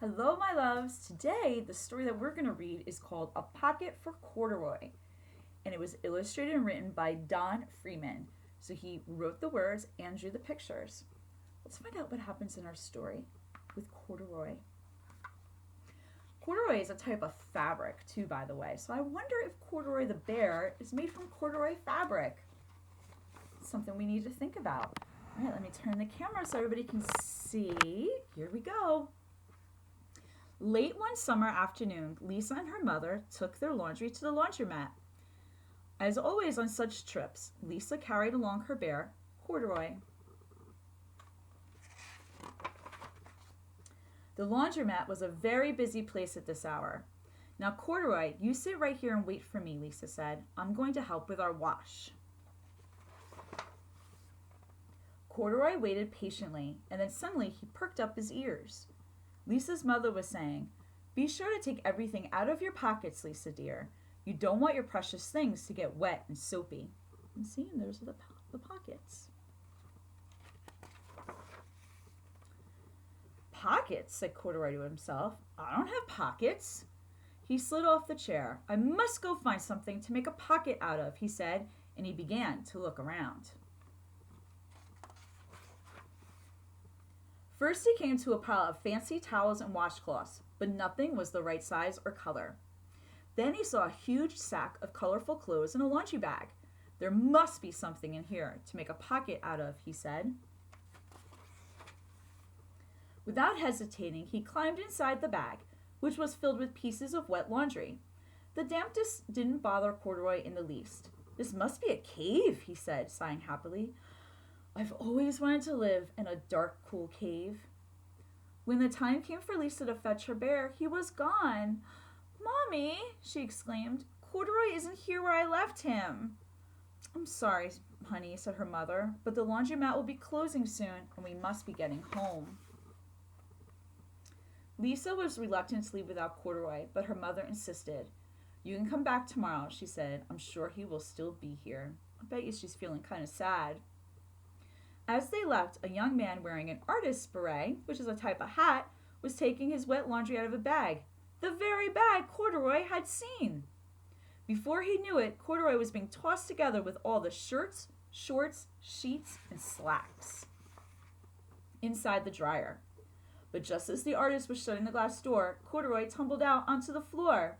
Hello, my loves. Today, the story that we're going to read is called A Pocket for Corduroy, and it was illustrated and written by Don Freeman. So he wrote the words and drew the pictures. Let's find out what happens in our story with corduroy. Corduroy is a type of fabric, too, by the way. So I wonder if Corduroy the bear is made from corduroy fabric. It's something we need to think about. All right, let me turn the camera so everybody can see. Here we go. Late one summer afternoon, Lisa and her mother took their laundry to the laundromat. As always on such trips, Lisa carried along her bear, Corduroy. The laundromat was a very busy place at this hour. Now, Corduroy, you sit right here and wait for me, Lisa said. I'm going to help with our wash. Corduroy waited patiently, and then suddenly he perked up his ears. Lisa's mother was saying, "Be sure to take everything out of your pockets, Lisa dear. You don't want your precious things to get wet and soapy." And see, those are the pockets. Pockets, said Corduroy to himself. I don't have pockets. He slid off the chair. I must go find something to make a pocket out of, he said, and he began to look around. First he came to a pile of fancy towels and washcloths, but nothing was the right size or color. Then he saw a huge sack of colorful clothes in a laundry bag. There must be something in here to make a pocket out of, he said. Without hesitating, he climbed inside the bag, which was filled with pieces of wet laundry. The dampness didn't bother Corduroy in the least. This must be a cave, he said, sighing happily. I've always wanted to live in a dark, cool cave. When the time came for Lisa to fetch her bear, he was gone. Mommy, she exclaimed, Corduroy isn't here where I left him. I'm sorry, honey, said her mother, but the laundromat will be closing soon, and we must be getting home. Lisa was reluctant to leave without Corduroy, but her mother insisted. You can come back tomorrow, she said. I'm sure he will still be here. I bet you she's feeling kind of sad. As they left, a young man wearing an artist's beret, which is a type of hat, was taking his wet laundry out of a bag. The very bag Corduroy had seen. Before he knew it, Corduroy was being tossed together with all the shirts, shorts, sheets, and slacks inside the dryer. But just as the artist was shutting the glass door, Corduroy tumbled out onto the floor.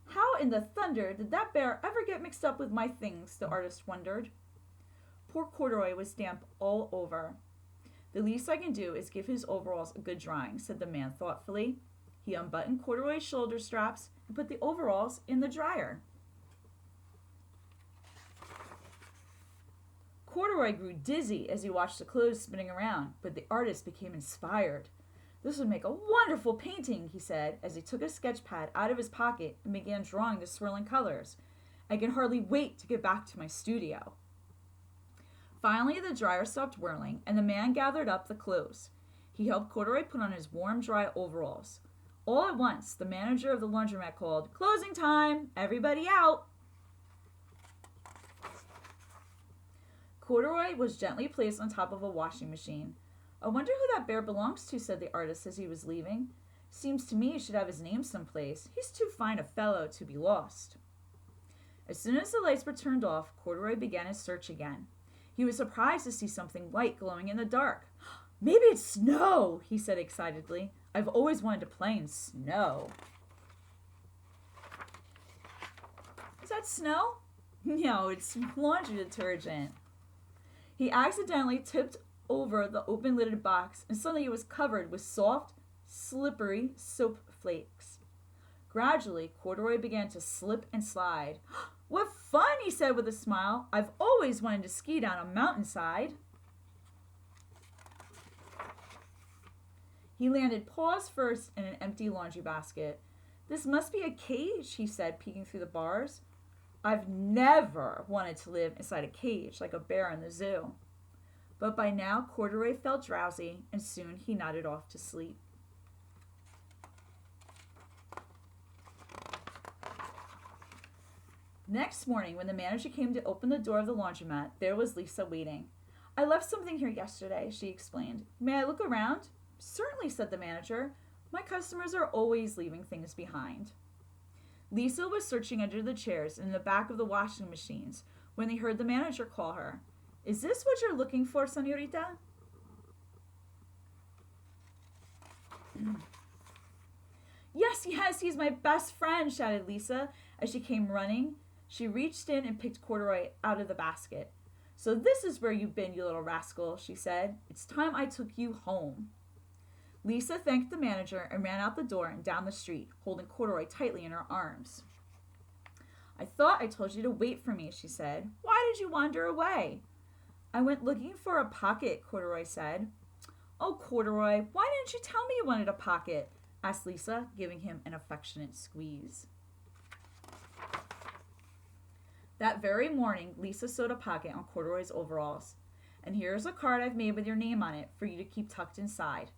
How in the thunder did that bear ever get mixed up with my things, the artist wondered. Poor Corduroy was damp all over. The least I can do is give his overalls a good drying, said the man thoughtfully. He unbuttoned Corduroy's shoulder straps and put the overalls in the dryer. Corduroy grew dizzy as he watched the clothes spinning around, but the artist became inspired. This would make a wonderful painting, he said, as he took a sketch pad out of his pocket and began drawing the swirling colors. I can hardly wait to get back to my studio. Finally, the dryer stopped whirling, and the man gathered up the clothes. He helped Corduroy put on his warm, dry overalls. All at once, the manager of the laundromat called, Closing time! Everybody out! Corduroy was gently placed on top of a washing machine. I wonder who that bear belongs to, said the artist as he was leaving. Seems to me he should have his name someplace. He's too fine a fellow to be lost. As soon as the lights were turned off, Corduroy began his search again. He was surprised to see something white glowing in the dark. Maybe it's snow, he said excitedly. I've always wanted to play in snow. Is that snow? No, it's laundry detergent. He accidentally tipped over the open-lidded box, and suddenly it was covered with soft, slippery soap flakes. Gradually, Corduroy began to slip and slide. What fun, he said with a smile. I've always wanted to ski down a mountainside. He landed paws first in an empty laundry basket. This must be a cage, he said, peeking through the bars. I've never wanted to live inside a cage like a bear in the zoo. But by now, Corduroy felt drowsy, and soon he nodded off to sleep. Next morning, when the manager came to open the door of the laundromat, there was Lisa waiting. I left something here yesterday, she explained. May I look around? Certainly, said the manager. My customers are always leaving things behind. Lisa was searching under the chairs and in the back of the washing machines when they heard the manager call her. Is this what you're looking for, senorita? Yes, yes, he's my best friend, shouted Lisa as she came running. She reached in and picked Corduroy out of the basket. So this is where you've been, you little rascal, she said. It's time I took you home. Lisa thanked the manager and ran out the door and down the street, holding Corduroy tightly in her arms. I thought I told you to wait for me, she said. Why did you wander away? I went looking for a pocket, Corduroy said. Oh, Corduroy, why didn't you tell me you wanted a pocket? Asked Lisa, giving him an affectionate squeeze. That very morning, Lisa sewed a pocket on Corduroy's overalls. And here's a card I've made with your name on it for you to keep tucked inside.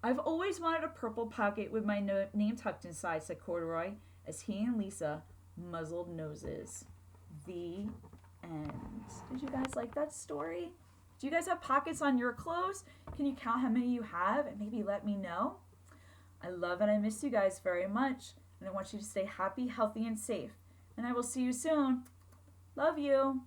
I've always wanted a purple pocket with my name tucked inside, said Corduroy, as he and Lisa muzzled noses. The end. Did you guys like that story? Do you guys have pockets on your clothes? Can you count how many you have and maybe let me know? I love and I miss you guys very much, and I want you to stay happy, healthy, and safe. And I will see you soon. Love you.